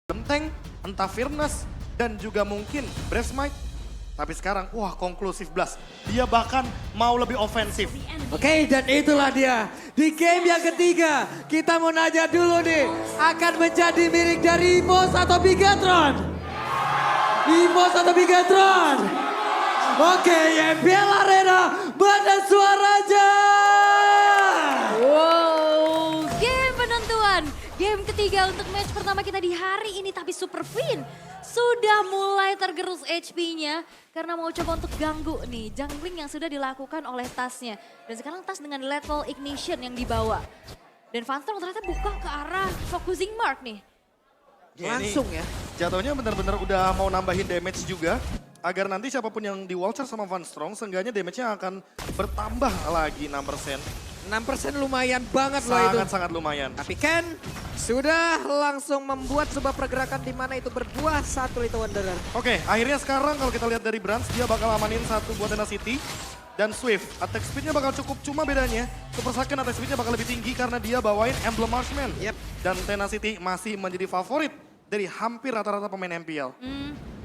Tank, entah Firnas, dan juga mungkin Brave Smite. Tapi sekarang, wah konklusif Blast. Dia bahkan mau lebih ofensif. Oke, dan itulah dia. Di game yang ketiga, kita mau nanya dulu nih. Akan menjadi milik dari Imos atau Bigatron? Imos atau Bigatron? Oke, YBL Arena, mana suaranya? Wow, game penentuan. Game ketiga untuk match pertama kita di hari ini. Tapi Super Fin sudah mulai tergerus HP-nya. Karena mau coba untuk ganggu nih jungling yang sudah dilakukan oleh tasnya. Dan sekarang tas dengan level ignition yang dibawa. Dan Phantom ternyata buka ke arah focusing mark nih. Langsung ya. Jatuhnya benar-benar udah mau nambahin damage juga. Agar nanti siapapun yang di Walcher sama Van Strong, seenggaknya damage-nya akan bertambah lagi 6%. 6% lumayan banget loh itu. Sangat-sangat lumayan. Tapi Ken sudah langsung membuat sebuah pergerakan di mana itu berbuah satu Little Wanderer. Oke, akhirnya sekarang kalau kita lihat dari Brands, dia bakal amanin satu buat Tenacity. Dan Swift, attack speed-nya bakal cukup, cuma bedanya Super Saiyan attack speed-nya bakal lebih tinggi karena dia bawain Emblem Marksman. Yep. Dan Tenacity masih menjadi favorit dari hampir rata-rata pemain MPL.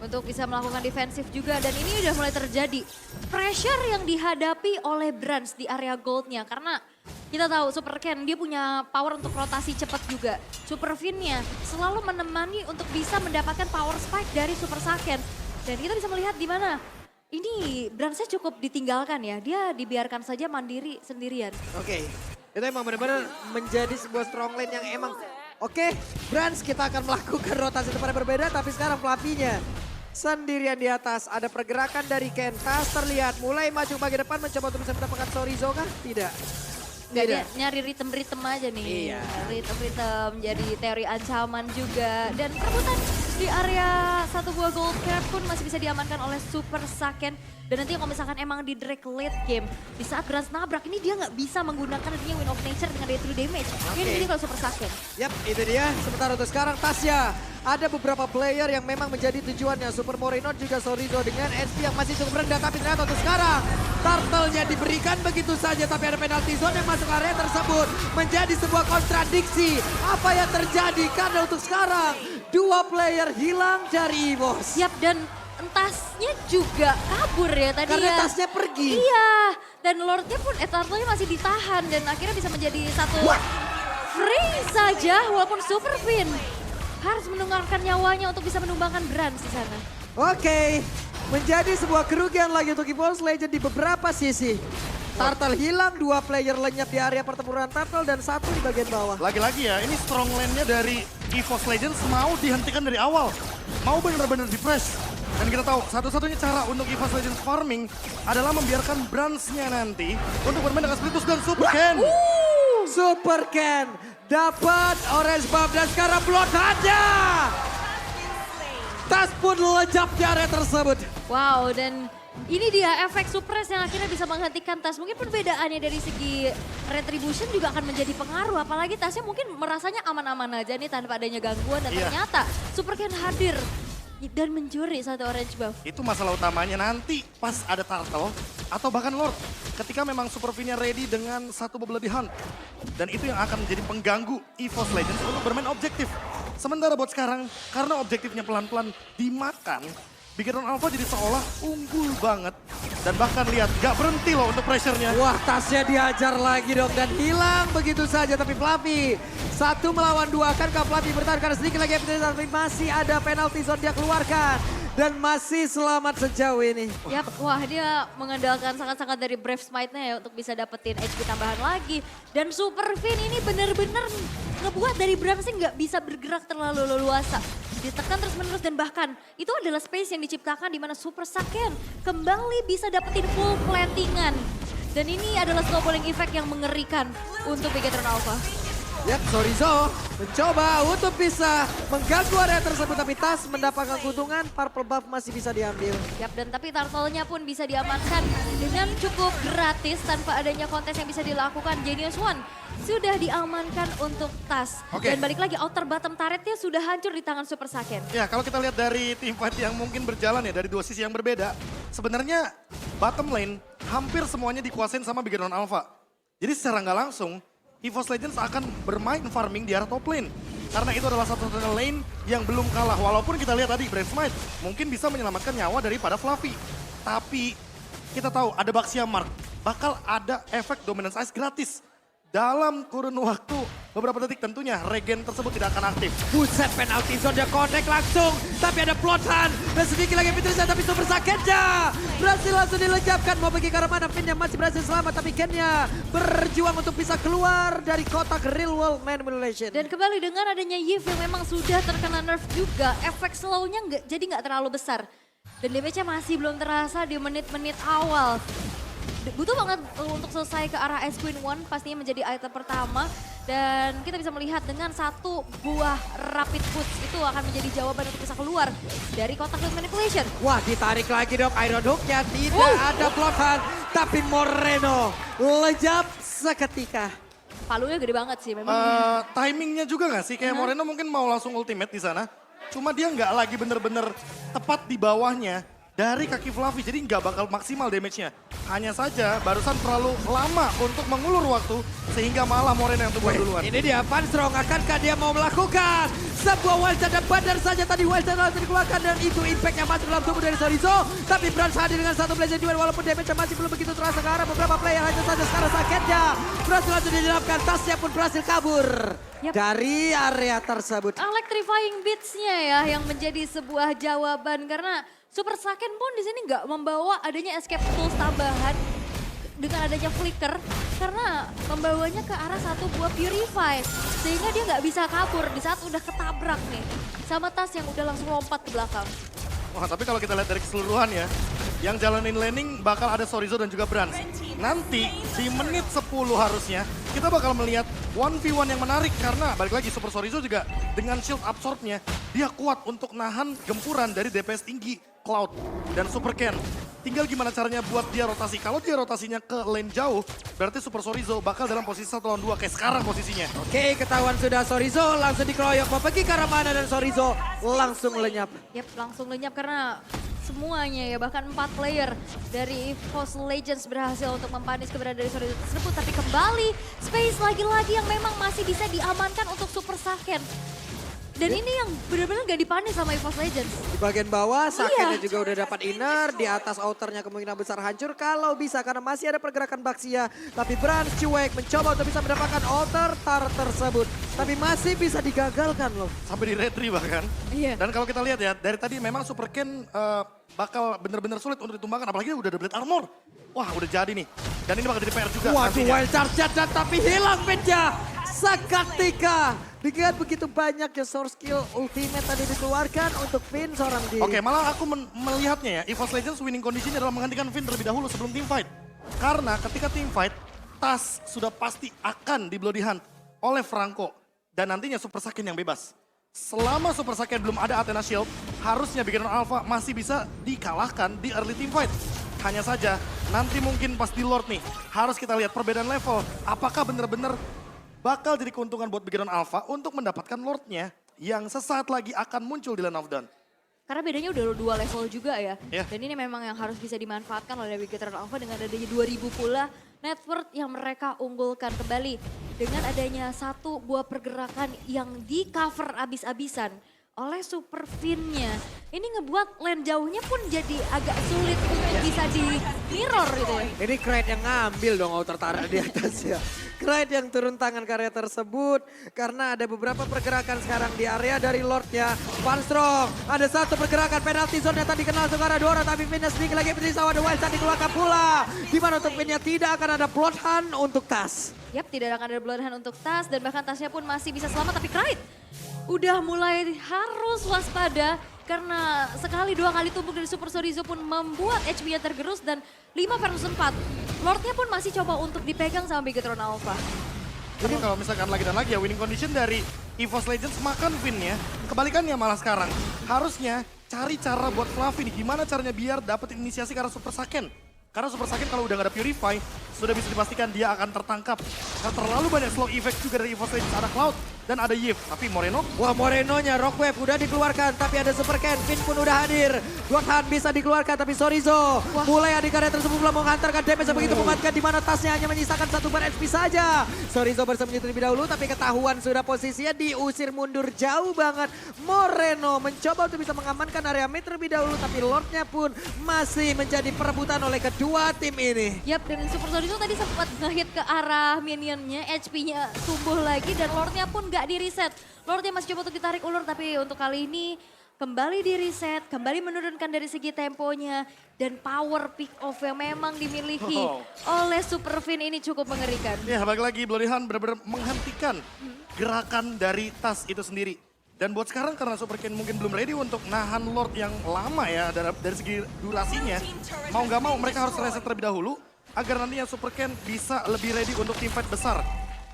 Untuk bisa melakukan defensif juga. Dan ini udah mulai terjadi pressure yang dihadapi oleh Brands di area goldnya. Karena kita tahu Super Ken dia punya power untuk rotasi cepat juga. Super Fin-nya selalu menemani untuk bisa mendapatkan power spike dari Super Saiyan. Dan kita bisa melihat di mana ini Brands-nya cukup ditinggalkan ya. Dia dibiarkan saja mandiri sendirian. Oke, itu emang benar-benar menjadi sebuah strong lane yang emang oke, Brands kita akan melakukan rotasi tempat yang berbeda tapi sekarang pelapinya sendirian di atas. Ada pergerakan dari Ken, Tas terlihat mulai maju bagian depan mencoba untuk bisa mendapatkan Sorizo kah? Tidak. Nggak, dia nyari ritem-ritem aja nih. Iya. Ritem-ritem, jadi teori ancaman juga. Dan perebutan di area satu buah gold cap pun masih bisa diamankan oleh Super Saiyan. Dan nanti kalau misalkan emang di drag late game, di saat Brands nabrak ini dia nggak bisa menggunakan adanya Wind of Nature dengan day to damage. Ini jadi kalau Super Saiyan. Yap, itu dia. Sementara untuk sekarang Tasya. Ada beberapa player yang memang menjadi tujuannya. Super Moreno juga Sorizo dengan SP yang masih cukup rendah. Tapi ternyata untuk sekarang turtle-nya diberikan begitu saja. Tapi ada penalti zone yang masuk area tersebut. Menjadi sebuah kontradiksi. Apa yang terjadi? Karena untuk sekarang dua player hilang dari Imos. Siap, dan tasnya juga kabur ya tadi Karena ya. tasnya pergi. Iya, dan Lordnya pun turtle-nya masih ditahan. Dan akhirnya bisa menjadi satu free saja walaupun Super Fin harus menunggankan nyawanya untuk bisa menumbangkan Brands di sana. Oke, menjadi sebuah kerugian lagi untuk EVOS Legend di beberapa sisi. Turtle hilang, dua player lenyap di area pertempuran Turtle dan satu di bagian bawah. Lagi-lagi ya, ini strong lane-nya dari EVOS Legends mau dihentikan dari awal. Mau benar-benar di-press. Dan kita tahu, satu-satunya cara untuk EVOS Legends farming adalah membiarkan Brands-nya nanti untuk bermain dengan Spiritus dan Super Ken. Super Ken dapat orange buff dan sekarang bloodhound-nya. Tas pun lejap di area tersebut. Wow, dan ini dia efek suppress yang akhirnya bisa menghentikan Tas. Mungkin perbedaannya dari segi retribution juga akan menjadi pengaruh. Apalagi Tasnya mungkin merasanya aman-aman aja nih tanpa adanya gangguan. Dan Iya. ternyata Super Ken hadir dan mencuri satu orange buff. Itu masalah utamanya nanti pas ada Turtle atau bahkan Lord. Ketika memang Super Fin-nya ready dengan satu Bloody Hunt. Dan itu yang akan menjadi pengganggu EVOS Legends untuk bermain objektif. Sementara buat sekarang, karena objektifnya pelan-pelan dimakan, Bigatron Alpha jadi seolah unggul banget. Dan bahkan lihat, gak berhenti loh untuk pressure-nya. Wah, Tasnya dihajar lagi dong dan hilang begitu saja. Tapi Fluffy, 1 melawan 2. Akankah Fluffy bertahan karena sedikit lagi tapi masih ada penalti zone dia keluarkan. Dan masih selamat sejauh ini. Yap, wah dia mengandalkan sangat-sangat dari Brave Smite-nya ya untuk bisa dapetin HP tambahan lagi. Dan Super Fin ini bener-bener ngebuat dari Brands nggak bisa bergerak terlalu leluasa. Ditekan terus-menerus dan bahkan itu adalah space yang diciptakan di mana Super Saiyan kembali bisa dapetin full plantingan. Dan ini adalah snowballing effect yang mengerikan untuk Bigatron Alpha. Yap, Sorizo mencoba untuk bisa mengganggu area tersebut. Tapi Tas mendapatkan keuntungan, purple buff masih bisa diambil. Yap, dan tapi turtle-nya pun bisa diamankan dengan cukup gratis tanpa adanya kontes yang bisa dilakukan. Genius One sudah diamankan untuk Tas. Oke. Dan balik lagi outer bottom turretnya sudah hancur di tangan Super Saiyan. Ya, kalau kita lihat dari team fight yang mungkin berjalan ya dari dua sisi yang berbeda, sebenarnya bottom lane hampir semuanya dikuasain sama Bigatron Alpha. Jadi secara nggak langsung, EVOS Legends akan bermain farming di arah top lane. Karena itu adalah satu-satunya lane yang belum kalah. Walaupun kita lihat tadi Brand Smite mungkin bisa menyelamatkan nyawa daripada Fluffy. Tapi kita tahu ada Baxia Mark. Bakal ada efek Dominance Ice gratis. Dalam kurun waktu beberapa detik tentunya regen tersebut tidak akan aktif. Buset, penalti zone dia connect langsung. Tapi ada plotan. Dan sedikit lagi Petrisa tapi super sakitnya. Berhasil langsung dilenyapkan. Mau pergi ke arah mana? Finnya masih berhasil selamat. Tapi Kenya berjuang untuk bisa keluar dari kotak real world manipulation. Dan kembali dengan adanya Yves yang memang sudah terkena nerf juga, efek slow-nya jadi nggak terlalu besar. Dan damage-nya masih belum terasa di menit-menit awal. Butuh banget untuk selesai ke arah Ice Queen One, pastinya menjadi item pertama. Dan kita bisa melihat dengan satu buah Rapid Boots itu akan menjadi jawaban untuk bisa keluar dari kotak Field Manipulation. Wah, ditarik lagi dong Iron Hook-nya. Tidak ada plotan. Tapi Moreno lejap seketika. Palunya gede banget sih memang. Timingnya juga nggak sih? Kayak Moreno mungkin mau langsung ultimate di sana. Cuma dia nggak lagi bener-bener tepat di bawahnya dari kaki Fluffy. Jadi nggak bakal maksimal damage-nya. Hanya saja barusan terlalu lama untuk mengulur waktu. Sehingga malah Moreno yang tumbuh duluan. Ini dia Van Strong, akankah dia mau melakukan sebuah wildcard dan bandar saja tadi wildcard langsung dikeluarkan dan itu impactnya masuk dalam tubuh dari Sorizo. Tapi Brans hadir dengan satu blazer duel walaupun damage masih belum begitu terasa ke arah beberapa player hanya saja sekarang sakitnya. Berhasil langsung dijelaskan, tasnya pun berhasil kabur dari area tersebut. Electrifying Beats-nya ya yang menjadi sebuah jawaban karena Super Saiyan pun di sini nggak membawa adanya escape tools tambahan dengan adanya flicker karena membawanya ke arah satu buah purify sehingga dia nggak bisa kabur di saat udah ketabrak nih sama tas yang udah langsung lompat ke belakang. Wah, tapi kalau kita lihat dari keseluruhan ya, yang jalanin laning bakal ada Sorizo dan juga Brans. Nanti di menit 10 harusnya kita bakal melihat 1v1 yang menarik karena balik lagi Super Sorizo juga dengan shield absorb-nya dia kuat untuk nahan gempuran dari DPS tinggi Cloud dan Super Ken. Tinggal gimana caranya buat dia rotasi. Kalau dia rotasinya ke lane jauh, berarti Super Sorizo bakal dalam posisi 1 lawan 2 kayak sekarang posisinya. Oke, ketahuan sudah Sorizo langsung dikeroyok. Mau pergi ke arah mana dan Sorizo langsung lenyap. Yap, langsung lenyap karena semuanya ya bahkan 4 player dari EVOS Legends berhasil untuk mempanis keberadaan dari Sorizo tersebut. Tapi kembali space lagi-lagi yang memang masih bisa diamankan untuk Super Saiyan. Dan ini yang benar-benar gak dipanis sama EVOS Legends. Di bagian bawah, Sakennya Iya. juga udah dapat inner. Di atas outernya kemungkinan besar hancur kalau bisa. Karena masih ada pergerakan Baxia. Tapi Brans cuek mencoba untuk bisa mendapatkan outer tar tersebut. Tapi masih bisa digagalkan loh. Sampai di retry bahkan. Iya. Dan kalau kita lihat ya, dari tadi memang Super Ken bakal bener-bener sulit untuk ditumbangkan. Apalagi udah ada Blade Armor. Wah, udah jadi nih. Dan ini bakal jadi PR juga. Waduh, nantinya. wild charge dan tapi hilang pinja. Seketika. Dengan begitu banyak ya source skill ultimate tadi dikeluarkan untuk Finn seorang diri. Oke, malah aku melihatnya ya, EVOS Legends winning condition adalah menghentikan Finn terlebih dahulu sebelum team fight. Karena ketika team fight, Tas sudah pasti akan di bloody hunt oleh Franco. Dan nantinya Super Saiyan yang bebas. Selama Super Saiyan belum ada Athena Shield, harusnya Beacon Alpha masih bisa dikalahkan di early team fight. Hanya saja, nanti mungkin pas di Lord nih, harus kita lihat perbedaan level. Apakah benar-benar bakal jadi keuntungan buat Beacon Alpha untuk mendapatkan Lordnya yang sesaat lagi akan muncul di Land of Dawn. Karena bedanya udah 2 level juga ya. Iya. Dan ini memang yang harus bisa dimanfaatkan oleh Beacon Alpha dengan adanya 2000 pula net worth yang mereka unggulkan kembali. Dengan adanya satu buah pergerakan yang di cover abis-abisan oleh Super Finn-nya. Ini ngebuat lane jauhnya pun jadi agak sulit untuk bisa di mirror gitu ya. Ini Kraid yang ngambil dong outer Tara di atas ya. Kraid yang turun tangan ke area tersebut. Karena ada beberapa pergerakan sekarang di area dari Lordnya. Van Strong, ada satu pergerakan penalti zone yang tadi kenal Sugara 2 orang. Tapi Finn sedikit lagi berisi ada wild shot dikeluarkan pula. Dimana untuk Finn-nya tidak akan ada blood hunt untuk Tas. Yap, tidak akan ada blood hunt untuk Tas dan bahkan Tasnya pun masih bisa selamat. Tapi Kraid udah mulai harus waspada karena sekali 2 kali tumbuk dari Super Sorizo pun membuat HP-nya tergerus dan 5 versus 4. Lordnya pun masih coba untuk dipegang sama Beacon Alpha. Tapi kalau misalkan lagi dan lagi ya winning condition dari EVOS Legends makan Finn-nya. Kebalikannya malah sekarang. Harusnya cari cara buat Fluffy nih. Gimana caranya biar dapat inisiasi ke arah Super Saiyan. Karena Super Saiyan kalau udah gak ada Purify, sudah bisa dipastikan dia akan tertangkap. Karena terlalu banyak slow effect juga dari EVOS Legends. Ada Cloud dan ada Yves. Tapi Moreno, Wah, Morenonya Rockwave udah dikeluarkan, tapi ada Super Ken, Finn pun udah hadir. Godhan bisa dikeluarkan, tapi Sorizo mulai adik karya tersebut belum menghantarkan damage yang begitu mematikan, di mana tasnya hanya menyisakan 1 bar HP saja. Sorizo bersembunyi terlebih dahulu, tapi ketahuan sudah posisinya diusir mundur jauh banget. Moreno mencoba untuk bisa mengamankan area mid terlebih dahulu, tapi Lordnya pun masih menjadi perebutan oleh kedua tim ini. Yap, dan Super Sorizo tadi sempat nge-hit ke arah minionnya, HP-nya tumbuh lagi dan Lordnya pun gak di-reset. Lordnya masih coba untuk ditarik ulur, tapi untuk kali ini kembali di-reset, kembali menurunkan dari segi temponya. Dan power pick off yang memang dimiliki oleh Super Finn ini cukup mengerikan. ya balik lagi Bloody Hunt benar-benar menghentikan gerakan dari tas itu sendiri. Dan buat sekarang karena Super Ken mungkin belum ready untuk nahan Lord yang lama ya dari segi durasinya. Mau nggak mau mereka harus reset terlebih dahulu agar nantinya Super Ken bisa lebih ready untuk team fight besar.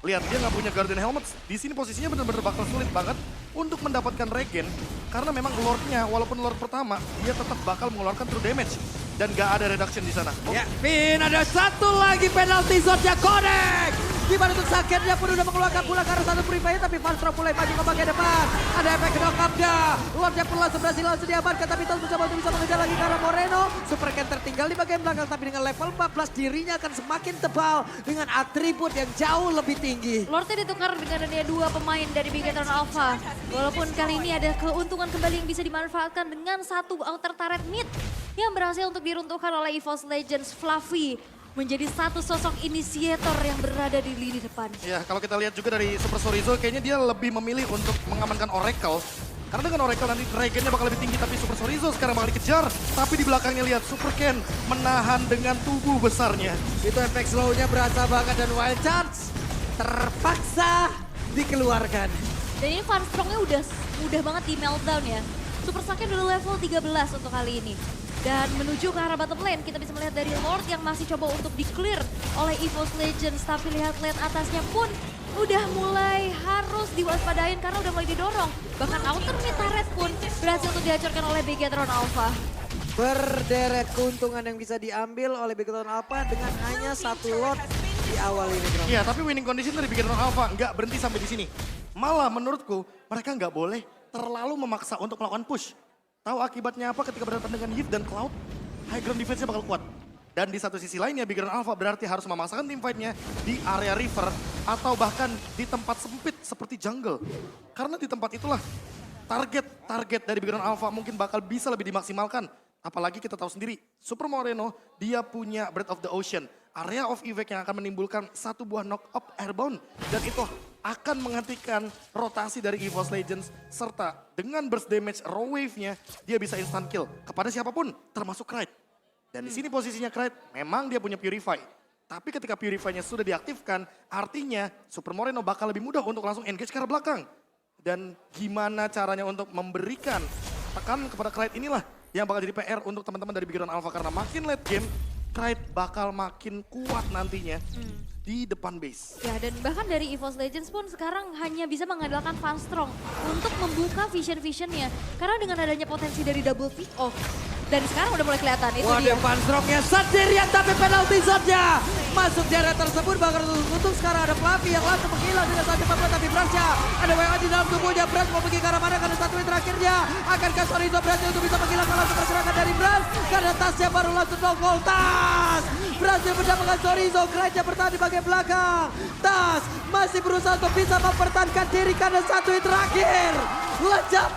Lihat dia nggak punya Guardian Helmets, di sini posisinya benar-benar bakal sulit banget untuk mendapatkan regen. Karena memang Lordnya walaupun Lord pertama dia tetap bakal mengeluarkan true damage. Dan nggak ada reduction di sana. Ya, Finn ada satu lagi penalty zone-nya Connect. Di mana untuk Saketnya pun udah mengeluarkan pula karena satu preview, tapi Farstrom mulai maju ke bagian depan. Ada efek knock-up-nya. Lordnya pun langsung berhasil langsung diamankan, tapi terus mencoba untuk bisa mengejar lagi karena Moreno. Super Ken tertinggal di bagian belakang, tapi dengan level 14 dirinya akan semakin tebal dengan atribut yang jauh lebih tinggi. Lordnya ditukar dengan adanya 2 pemain dari Bigetron Alpha. Walaupun kali ini ada keuntungan kembali yang bisa dimanfaatkan dengan satu outer turret mid yang berhasil untuk diruntuhkan oleh EVOS Legends. Fluffy menjadi satu sosok inisiator yang berada di lini depan. Ya kalau kita lihat juga dari Super Sorizo kayaknya dia lebih memilih untuk mengamankan Oracle. Karena dengan Oracle nanti regennya bakal lebih tinggi, tapi Super Sorizo sekarang bakal dikejar. Tapi di belakangnya lihat Super Ken menahan dengan tubuh besarnya. Itu efek slow-nya berasa banget dan Wild Charge terpaksa dikeluarkan. Dan ini Farstrongnya udah banget di meltdown ya. Super Saiyan udah level 13 untuk kali ini. Dan menuju ke arah bottom lane, kita bisa melihat dari Lord yang masih coba untuk di-clear oleh EVOS Legends. Tapi lihat lane atasnya pun udah mulai harus diwaspadain karena udah mulai didorong. Bahkan outer mid turret pun berhasil untuk dihancurkan oleh Bigetron Alpha. Berderet keuntungan yang bisa diambil oleh Bigetron Alpha dengan hanya satu Lord di awal ini, bro. Iya tapi winning condition dari Bigetron Alpha nggak berhenti sampai di sini. Malah menurutku mereka nggak boleh terlalu memaksa untuk melakukan push. Tahu akibatnya apa ketika berhadapan dengan Yves dan Cloud? High ground defense-nya bakal kuat. Dan di satu sisi lainnya, Bigetron Alpha berarti harus memaksakan team fight-nya di area river atau bahkan di tempat sempit seperti jungle. Karena di tempat itulah target dari Bigetron Alpha mungkin bakal bisa lebih dimaksimalkan. Apalagi kita tahu sendiri, Super Moreno dia punya Breath of the Ocean. Area of effect yang akan menimbulkan satu buah knock-up airbound. Dan itu akan menghentikan rotasi dari EVOS Legends. Serta dengan burst damage raw wave-nya, dia bisa instant kill kepada siapapun, termasuk Kraid. Dan di sini posisinya Kraid, memang dia punya Purify. Tapi ketika Purify-nya sudah diaktifkan, artinya Super Moreno bakal lebih mudah untuk langsung engage ke arah belakang. Dan gimana caranya untuk memberikan tekanan kepada Kraid inilah yang bakal jadi PR untuk teman-teman dari Bigetron Alpha. Karena makin late game, Kraid bakal makin kuat nantinya di depan base. Ya, dan bahkan dari EVOS Legends pun sekarang hanya bisa mengandalkan Farstrong untuk membuka vision-visionnya. Karena dengan adanya potensi dari double pick off. Dan sekarang udah mulai kelihatan, itu Wah, dia. Farstrongnya sendirian tapi penalti zone-nya masuk di area tersebut. Bahkan untuk sekarang ada Fluffy yang langsung menghilang dengan sangat cepat, tapi Brasnya ada WA di dalam tubuhnya. Bras mau pergi ke arah mana karena satu menit terakhirnya. Akankah Sorizo berhasil untuk bisa menghilangkan langsung pergerakan dari Bras? Karena tasnya baru langsung nongol. Tas berhasil mendapatkan Sorizo. Kerajaan bertahan di bagian belakang. Tas masih berusaha untuk bisa mempertahankan diri karena satu menit terakhir. Lejap,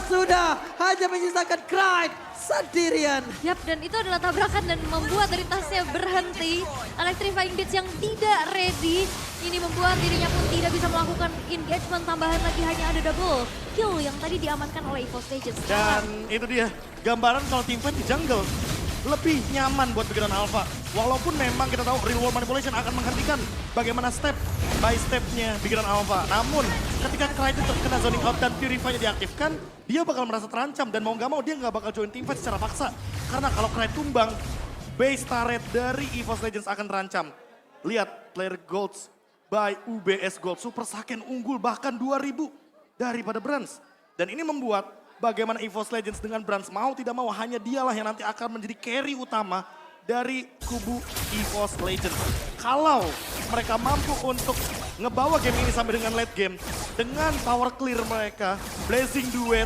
sudah hanya menyisakan Kraid sendirian. Yap, dan itu adalah tabrakan dan membuat dari tasnya berhenti. Electrifying Beats yang tidak ready. Ini membuat dirinya pun tidak bisa melakukan engagement tambahan lagi. Hanya ada double kill yang tadi diamankan oleh EVOS Legends. Dan itu dia, gambaran kalau team fight di jungle lebih nyaman buat Bigetron Alpha. Walaupun memang kita tahu real world manipulation akan menghentikan bagaimana step by stepnya Bigetron Alpha. Namun ketika Kraid itu kena zoning out dan Purify-nya diaktifkan, dia bakal merasa terancam dan mau nggak mau dia nggak bakal join team fight secara paksa. Karena kalau Kraid tumbang, base turret dari EVOS Legends akan terancam. Lihat player golds by UBS Gold, Super Saiyan unggul bahkan 2000 daripada Brans. Dan ini membuat bagaimana EVOS Legends dengan Brans mau tidak mau hanya dialah yang nanti akan menjadi carry utama dari kubu EVOS Legends. Kalau mereka mampu untuk ngebawa game ini sampai dengan late game, dengan power clear mereka, Blazing Duet,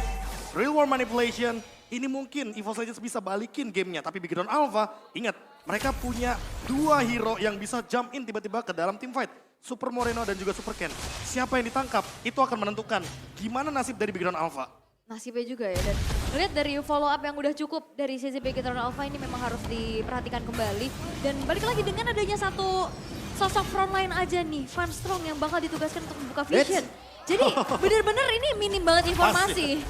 Real War Manipulation, ini mungkin EVOS Legends bisa balikin gamenya. Tapi Big Drone Alpha, ingat mereka punya 2 hero yang bisa jump in tiba-tiba ke dalam team fight. Super Moreno dan juga Super Ken. Siapa yang ditangkap, itu akan menentukan gimana nasib dari Big Drone Alpha. Nasibnya juga ya, dan ngeliat dari follow up yang udah cukup dari sisi Big Drone Alpha ini memang harus diperhatikan kembali. Dan balik lagi dengan adanya satu sosok frontline aja nih, Van Strong yang bakal ditugaskan untuk membuka vision. Jadi bener-bener ini minim banget informasi.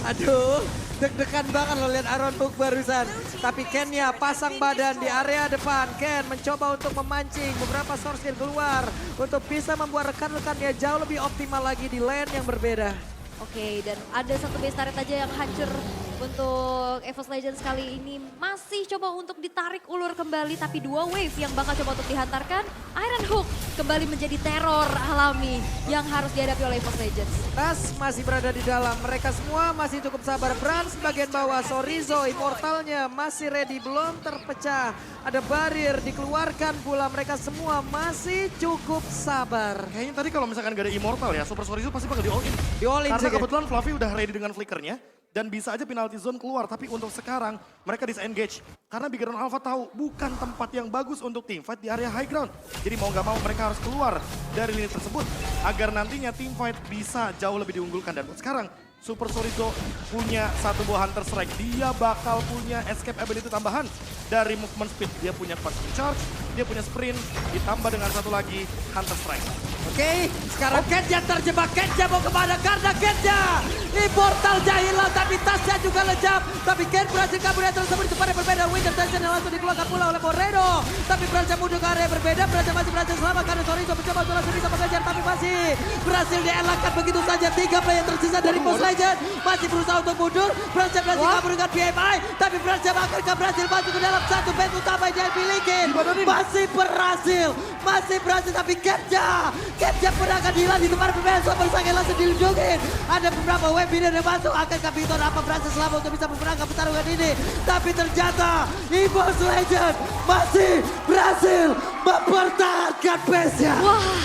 Aduh, deg-degan banget lo lihat Aaron Hook barusan. Tapi Ken ya pasang badan di area depan. Ken mencoba untuk memancing beberapa source kill keluar. Untuk bisa membuat rekan-rekannya jauh lebih optimal lagi di lane yang berbeda. Oke, dan ada satu base turret aja yang hancur untuk EVOS Legends kali ini. Masih coba untuk ditarik ulur kembali, tapi 2 wave yang bakal coba untuk dihantarkan. Iron Hook kembali menjadi teror alami yang harus dihadapi oleh EVOS Legends. Tas masih berada di dalam, mereka semua masih cukup sabar. Brans bagian bawah, Sorizo immortalnya masih ready, belum terpecah. Ada barir dikeluarkan pula, mereka semua masih cukup sabar. Kayaknya tadi kalau misalkan gak ada Immortal ya, Super Sorizo pasti bakal di all in. Di all in Karena sih, Ken. kebetulan Fluffy udah ready dengan flickernya. Dan bisa aja penalty zone keluar, tapi untuk sekarang mereka disengage. Karena Big Drone Alpha tahu bukan tempat yang bagus untuk team fight di area high ground. Jadi mau gak mau mereka harus keluar dari lini tersebut agar nantinya team fight bisa jauh lebih diunggulkan. Dan buat sekarang Super Sorizo punya 1 buah Hunter Strike. Dia bakal punya escape ability tambahan dari movement speed. Dia punya fast charge, dia punya sprint, ditambah dengan 1 lagi Hunter Strike. Oke, sekarang Kenja terjebak. Kenja mau kemana? Karena Kenja immortalnya hilang, tapi tasnya juga lejap. Tapi Ken berhasil kabur dari tersebut di tempat yang berbeda. Winter Tension yang langsung dikeluarkan pula oleh Moreno. Tapi berhasil mundur ke area yang berbeda. Berhasil masih berhasil selamat karena Sorizo mencoba untuk langsung bisa mengejar. Tapi masih berhasil dielakkan begitu saja. 3 player tersisa dari EVOS Legends. Masih berusaha untuk mundur. Berhasil kabur dengan PMI. Tapi berhasil akhirnya berhasil masuk ke dalam satu base utama yang dimiliki. Masih berhasil. Masih berhasil tapi Kenja pernah akan hilang di tempat berbeda. Super Saiyan langsung dilunjungin. Ada beberapa web video yang masuk. Akankah Victor apa berhasil selamat untuk bisa memenangkan pertarungan ini. Tapi ternyata EVOS Legends masih berhasil mempertahankan base-nya. Wah,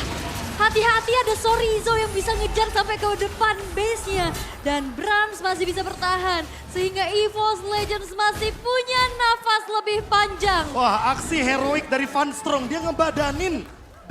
hati-hati ada Sorizo yang bisa ngejar sampai ke depan base-nya. Dan Brans masih bisa bertahan. Sehingga EVOS Legends masih punya nafas lebih panjang. Wah, aksi heroik dari Van Strong. Dia ngebadanin 2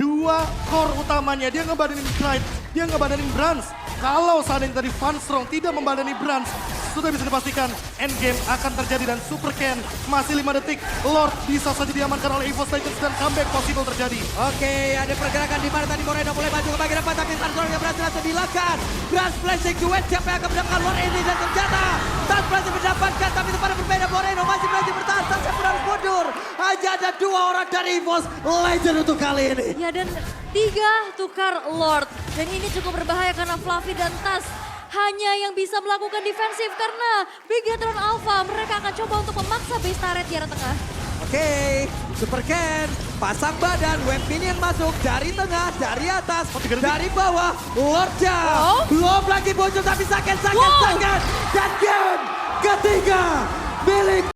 core utamanya. Dia ngebadanin Clyde, dia ngebadanin Brans. Kalau seandainya tadi Van Strong tidak membadani Brans, sudah bisa dipastikan endgame akan terjadi dan Super Ken masih 5 detik. Lord bisa saja diamankan oleh EVOS Legends dan comeback possible terjadi. Oke, ada pergerakan di mana tadi Moreno mulai maju ke bagian depan, tapi Van Strong yang berhasil langsung dilakukan. Brans Blazing Duet, siapa yang akan mendapatkan Lord ini dan ternyata Tas berhasil mendapatkan, tapi tempat yang berbeda Moreno masih berhasil bertahan. Tas yang pun mundur. Hanya ada 2 orang dari EVOS Legends untuk kali ini. Ya, dan 3 tukar Lord. Dan ini cukup berbahaya karena Fluffy dan Tas hanya yang bisa melakukan defensif karena Big Drone Alpha mereka akan coba untuk memaksa base turret di arah tengah. Oke, Super Ken pasang badan, web minion masuk dari tengah, dari atas, dari bawah. Lordnya belum lagi muncul tapi sangat. Dan game ketiga milik